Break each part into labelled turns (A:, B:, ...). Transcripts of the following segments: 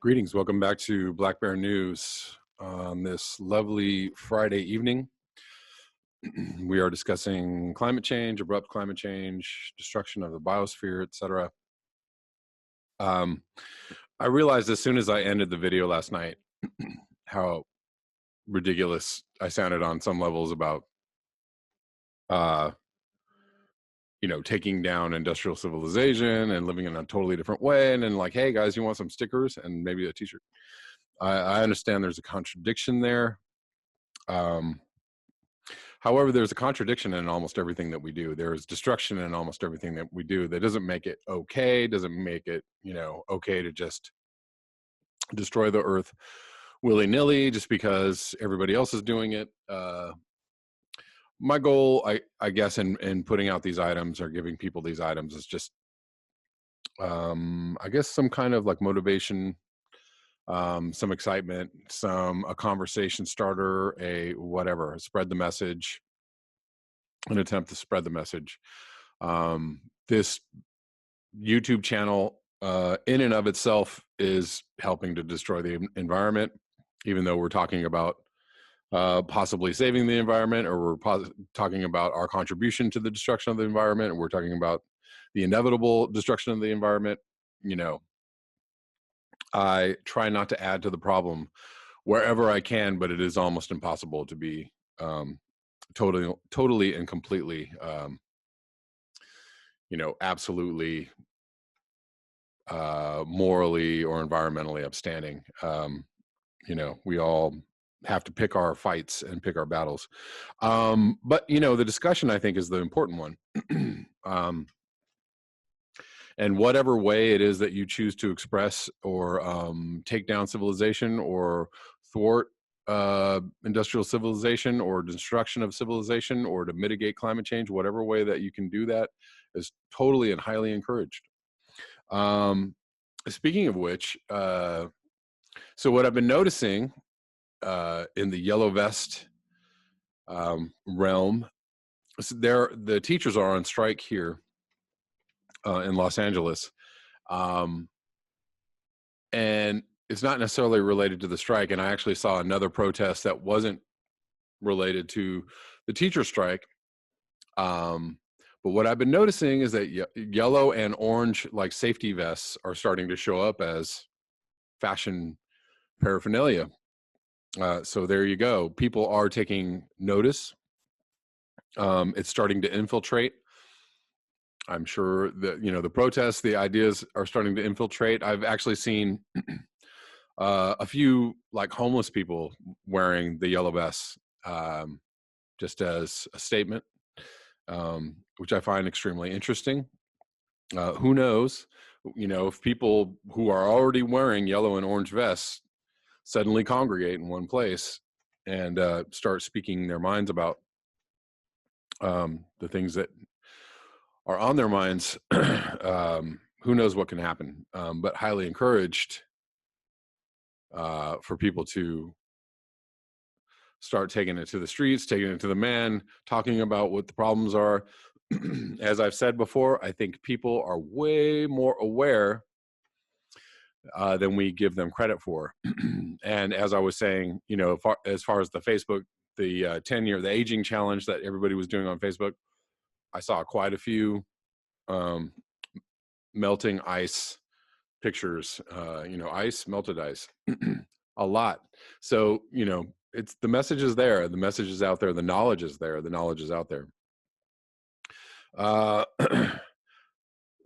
A: Greetings. Welcome back to Black Bear News on this lovely Friday evening. We are discussing climate change, abrupt climate change, destruction of the biosphere, etc. I realized as soon as I ended the video last night how ridiculous I sounded on some levels about taking down industrial civilization and living in a totally different way, and then like, hey guys, you want some stickers and maybe a t-shirt. I understand there's a contradiction there. However, there's a contradiction in almost everything that we do. There's destruction in almost everything that we do. That doesn't make it okay, doesn't make it, okay to just destroy the earth willy-nilly just because everybody else is doing it. My goal, I guess, in putting out these items or giving people these items is just, I guess, some kind of like motivation, some excitement, a conversation starter, spread the message, an attempt to spread the message. This YouTube channel in and of itself is helping to destroy the environment, even though we're talking about possibly saving the environment, or we're talking about our contribution to the destruction of the environment, or we're talking about the inevitable destruction of the environment. I try not to add to the problem wherever I can, but it is almost impossible to be totally and completely, absolutely morally or environmentally upstanding. We all have to pick our fights and pick our battles. But, the discussion, I think, is the important one. And whatever way it is that you choose to express or take down civilization or thwart industrial civilization or destruction of civilization, or to mitigate climate change, whatever way that you can do that is totally and highly encouraged. Speaking of which, so what I've been noticing in the yellow vest realm, the teachers are on strike here in Los Angeles. And it's not necessarily related to the strike. And I actually saw another protest that wasn't related to the teacher strike. But what I've been noticing is that yellow and orange, like, safety vests are starting to show up as fashion paraphernalia. So there you go. People are taking notice. It's starting to infiltrate. I'm sure that, the protests, the ideas are starting to infiltrate. I've actually seen a few like homeless people wearing the yellow vests, just as a statement, which I find extremely interesting. Who knows, if people who are already wearing yellow and orange vests suddenly congregate in one place and start speaking their minds about the things that are on their minds. Who knows what can happen, but highly encouraged for people to start taking it to the streets, taking it to the man, talking about what the problems are. As I've said before, I think people are way more aware than we give them credit for. And as I was saying, as far as the Facebook, the the aging challenge that everybody was doing on Facebook, I saw quite a few melting ice pictures, melted ice, a lot. So, it's the message is there, the message is out there, the knowledge is there, the knowledge is out there.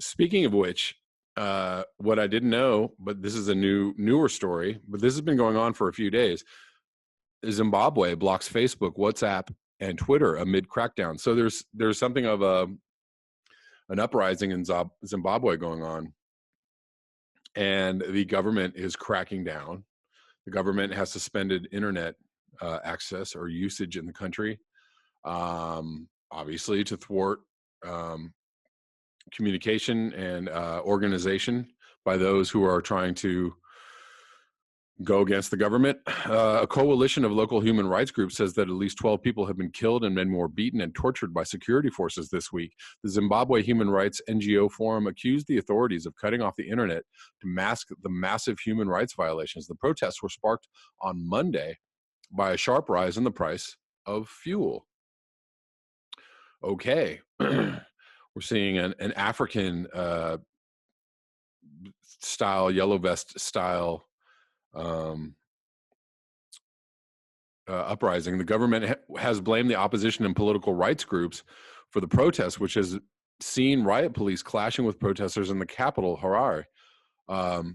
A: Speaking of which, what I didn't know, but this is a newer story, but this has been going on for a few days. Zimbabwe blocks Facebook, WhatsApp, and Twitter amid crackdown. So there's something of an uprising in Zimbabwe going on, and the government is cracking down. The government has suspended internet access or usage in the country, obviously to thwart communication and organization by those who are trying to Go against the government. A coalition of local human rights groups says that at least 12 people have been killed and many more beaten and tortured by security forces this week. The Zimbabwe Human Rights NGO Forum accused the authorities of cutting off the internet to mask the massive human rights violations. The protests were sparked on Monday by a sharp rise in the price of fuel. Okay. We're seeing an African style, yellow vest style uprising. The government has blamed the opposition and political rights groups for the protests, which has seen riot police clashing with protesters in the capital, Harare, and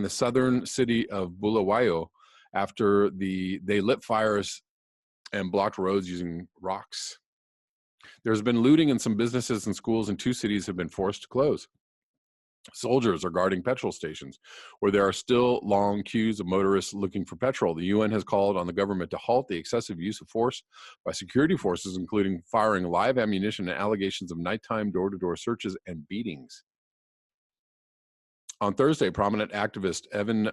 A: the southern city of Bulawayo, after they lit fires and blocked roads using rocks. There's been looting in some businesses and schools, and 2 cities have been forced to close. Soldiers are guarding petrol stations where there are still long queues of motorists looking for petrol. The UN has called on the government to halt the excessive use of force by security forces, including firing live ammunition and allegations of nighttime door-to-door searches and beatings. On Thursday, prominent activist Evan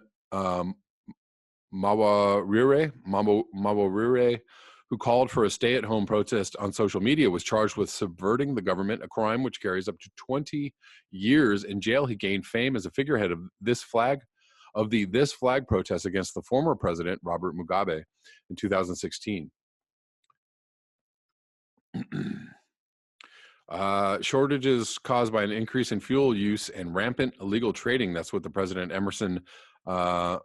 A: Mawarire, who called for a stay-at-home protest on social media, was charged with subverting the government, a crime which carries up to 20 years in jail. He gained fame as a figurehead of the This Flag protest against the former president, Robert Mugabe, in 2016. Shortages caused by an increase in fuel use and rampant illegal trading. That's what the president, Emerson Mnangagwa,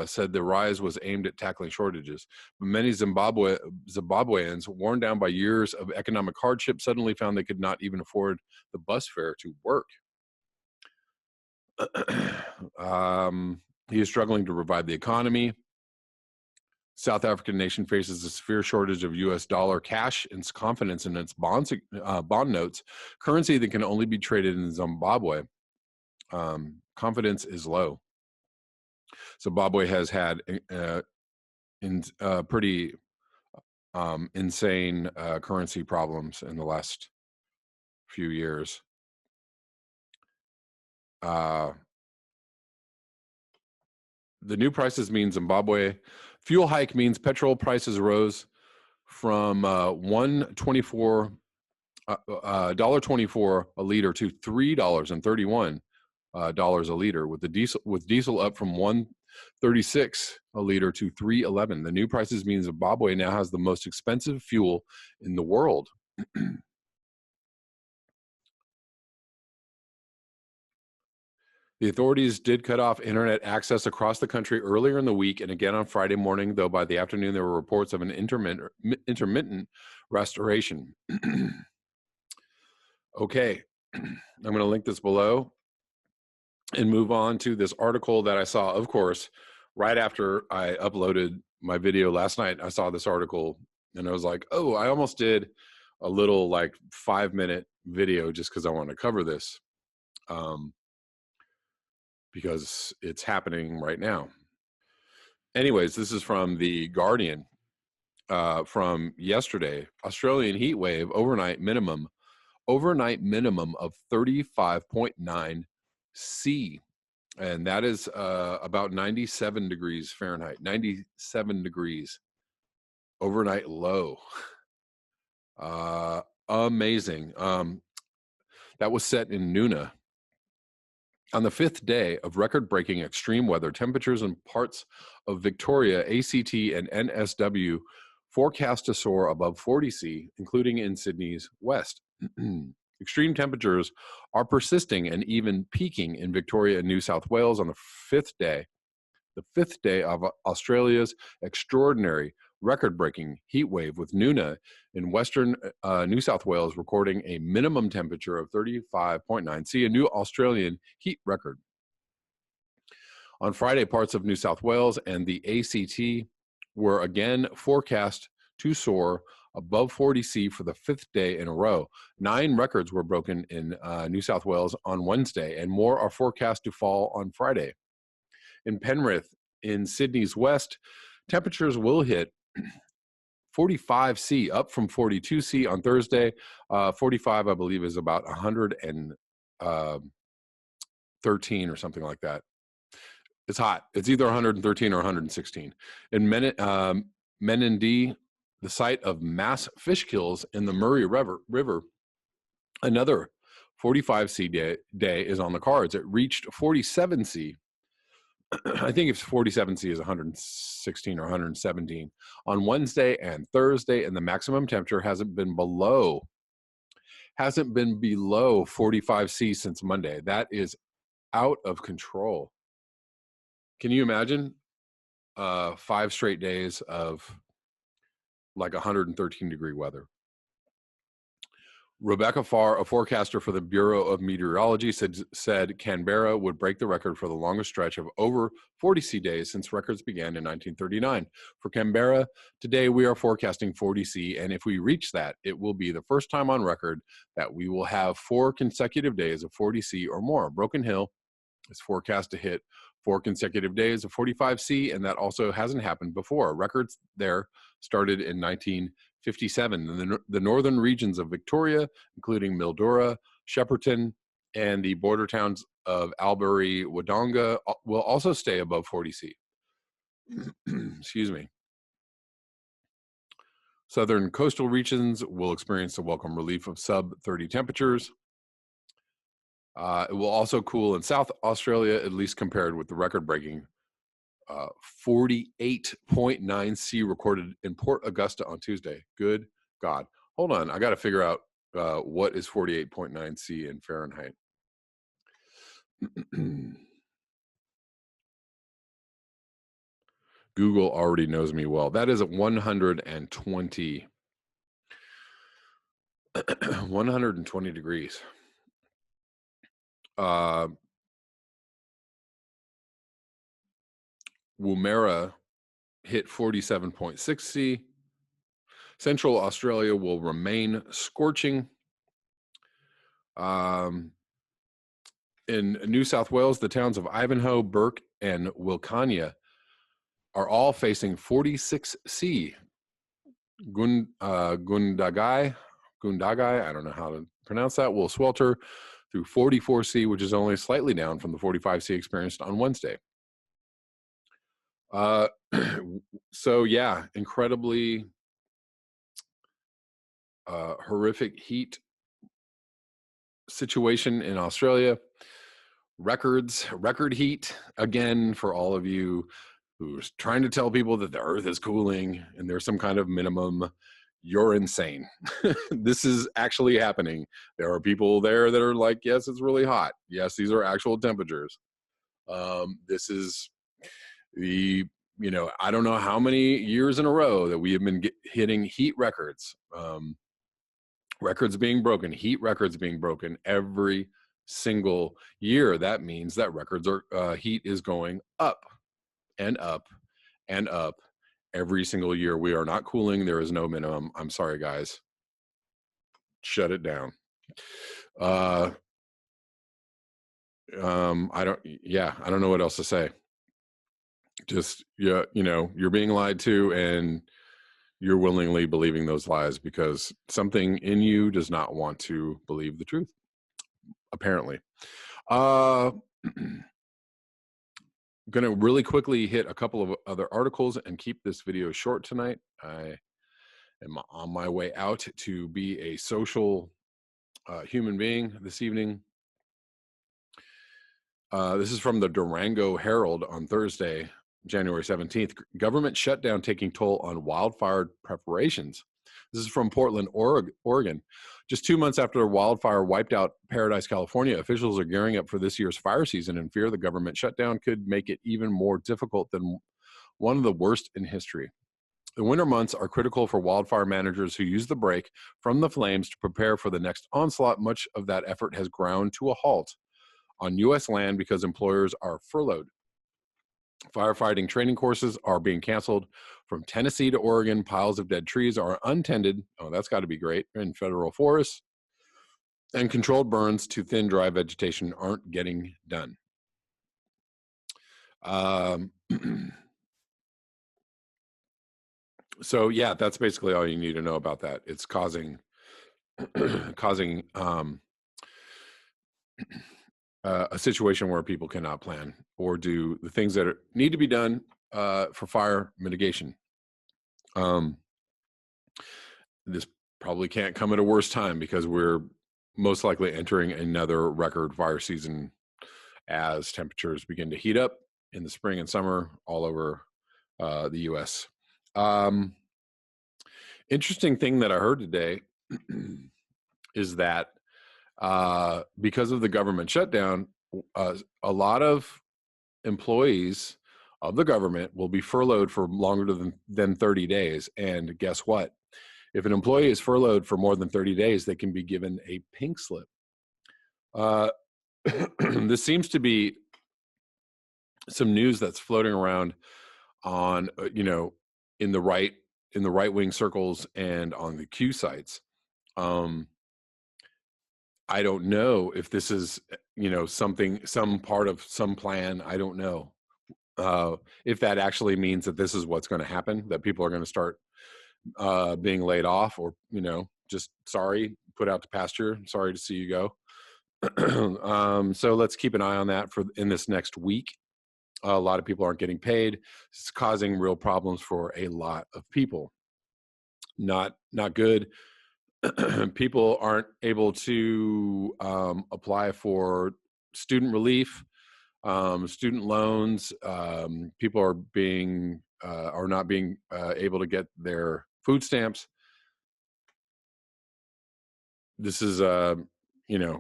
A: said the rise was aimed at tackling shortages. But many Zimbabweans, worn down by years of economic hardship, suddenly found they could not even afford the bus fare to work. He is struggling to revive the economy. South African nation faces a severe shortage of U.S. dollar cash and confidence in its bond notes, currency that can only be traded in Zimbabwe. Confidence is low. Zimbabwe has had pretty insane currency problems in the last few years. The new prices mean Zimbabwe. Fuel hike means petrol prices rose from $1.24 a liter to $3.31 a liter, with diesel up from $1.36 a liter to $3.11. The new prices mean Zimbabwe now has the most expensive fuel in the world. The authorities did cut off internet access across the country earlier in the week and again on Friday morning, though by the afternoon there were reports of an intermittent restoration. Okay, I'm going to link this below and move on to this article that I saw, of course, right after I uploaded my video last night. I saw this article and I was like, oh, I almost did a little like 5-minute video just because I want to cover this. Because it's happening right now. Anyways, this is from The Guardian from yesterday. Australian heat wave, overnight minimum of 35.9 C. And that is about 97 degrees Fahrenheit, 97 degrees. Overnight low. Amazing. That was set in Noona. On the 5th day of record-breaking extreme weather, temperatures in parts of Victoria, ACT, and NSW forecast to soar above 40 C, including in Sydney's west. Extreme temperatures are persisting and even peaking in Victoria and New South Wales on the 5th day of Australia's extraordinary record-breaking heat wave, with Noona in western New South Wales recording a minimum temperature of 35.9 C, a new Australian heat record. On Friday, parts of New South Wales and the ACT were again forecast to soar above 40 C for the 5th day in a row. 9 records were broken in New South Wales on Wednesday, and more are forecast to fall on Friday. In Penrith, in Sydney's west, temperatures will hit 45C, up from 42C on Thursday. 45, I believe, is about 113 or something like that. It's hot. It's either 113 or 116. In Menindee, the site of mass fish kills in the Murray River, another 45C day is on the cards. It reached 47C. I think if 47C is 116 or 117 on Wednesday and Thursday, and the maximum temperature hasn't been below 45C since Monday. That is out of control. Can you imagine 5 straight days of like 113-degree weather? Rebecca Farr, a forecaster for the Bureau of Meteorology, said Canberra would break the record for the longest stretch of over 40C days since records began in 1939. For Canberra, today we are forecasting 40C, and if we reach that, it will be the first time on record that we will have 4 consecutive days of 40C or more. Broken Hill is forecast to hit 4 consecutive days of 45C, and that also hasn't happened before. Records there started in 1957. The northern regions of Victoria, including Mildura, Shepparton, and the border towns of Albury, Wodonga, will also stay above 40C. Excuse me. Southern coastal regions will experience a welcome relief of sub-30 temperatures. It will also cool in South Australia, at least compared with the record-breaking 48.9C recorded in Port Augusta on Tuesday. Good God. Hold on. I got to figure out what is 48.9C in Fahrenheit. Google already knows me well. That is at 120. 120 degrees. Woomera hit 47.6C. Central Australia will remain scorching. In New South Wales, the towns of Ivanhoe, Burke, and Wilcannia are all facing 46C. Gundagai, I don't know how to pronounce that, will swelter through 44C, which is only slightly down from the 45C experienced on Wednesday. So yeah, incredibly horrific heat situation in Australia. Record heat again for all of you who's trying to tell people that the earth is cooling and there's some kind of minimum. You're insane. This is actually happening. There are people there that are like, yes, it's really hot. Yes, these are actual temperatures. This is the, I don't know how many years in a row that we have been hitting heat records. Records being broken, heat records being broken every single year. That means that heat is going up and up and up every single year. We are not cooling. There is no minimum. I'm sorry, guys. Shut it down. I don't know what else to say. Just, you're being lied to, and you're willingly believing those lies because something in you does not want to believe the truth, apparently. Going to really quickly hit a couple of other articles and keep this video short tonight. I am on my way out to be a social human being this evening. This is from the Durango Herald on Thursday, January 17th. Government shutdown taking toll on wildfire preparations. This is from Portland, Oregon. Just 2 months after a wildfire wiped out Paradise, California, officials are gearing up for this year's fire season and fear the government shutdown could make it even more difficult than one of the worst in history. The winter months are critical for wildfire managers who use the break from the flames to prepare for the next onslaught. Much of that effort has ground to a halt on U.S. land because employers are furloughed. Firefighting training courses are being canceled from Tennessee to Oregon. Piles of dead trees are untended. Oh, that's got to be great. In federal forests. And controlled burns to thin, dry vegetation aren't getting done. So yeah, that's basically all you need to know about that. It's causing causing a situation where people cannot plan or do the things that need to be done for fire mitigation. Um, this probably can't come at a worse time because we're most likely entering another record fire season as temperatures begin to heat up in the spring and summer all over the U.S. Um, Interesting thing that I heard today is that because of the government shutdown, a lot of employees of the government will be furloughed for longer than 30 days. And guess what? If an employee is furloughed for more than 30 days, they can be given a pink slip. Uh, this seems to be some news that's floating around on, in the right wing circles and on the Q sites. I don't know if this is, some part of some plan. I don't know if that actually means that this is what's going to happen, that people are going to start being laid off, or, just sorry, put out to pasture. Sorry to see you go. So let's keep an eye on that in this next week. A lot of people aren't getting paid. It's causing real problems for a lot of people. Not good. People aren't able to apply for student relief, student loans. People are not being able to get their food stamps. This is going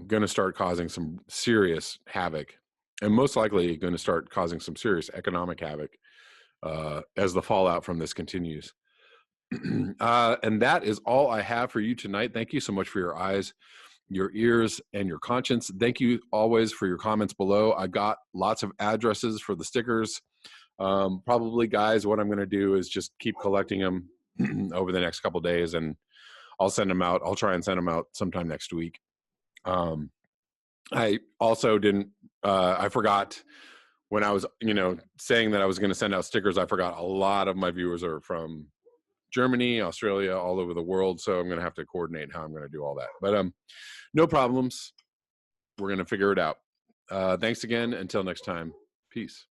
A: to start causing some serious havoc, and most likely going to start causing some serious economic havoc as the fallout from this continues. And that is all I have for you tonight. Thank you so much for your eyes, your ears, and your conscience. Thank you always for your comments below. I got lots of addresses for the stickers. Probably, guys, what I'm going to do is just keep collecting them over the next couple days, and I'll send them out. I'll try and send them out sometime next week. I also I forgot when I was, saying that I was going to send out stickers. I forgot a lot of my viewers are from Germany, Australia, all over the world. So I'm going to have to coordinate how I'm going to do all that. But no problems. We're going to figure it out. Thanks again. Until next time. Peace.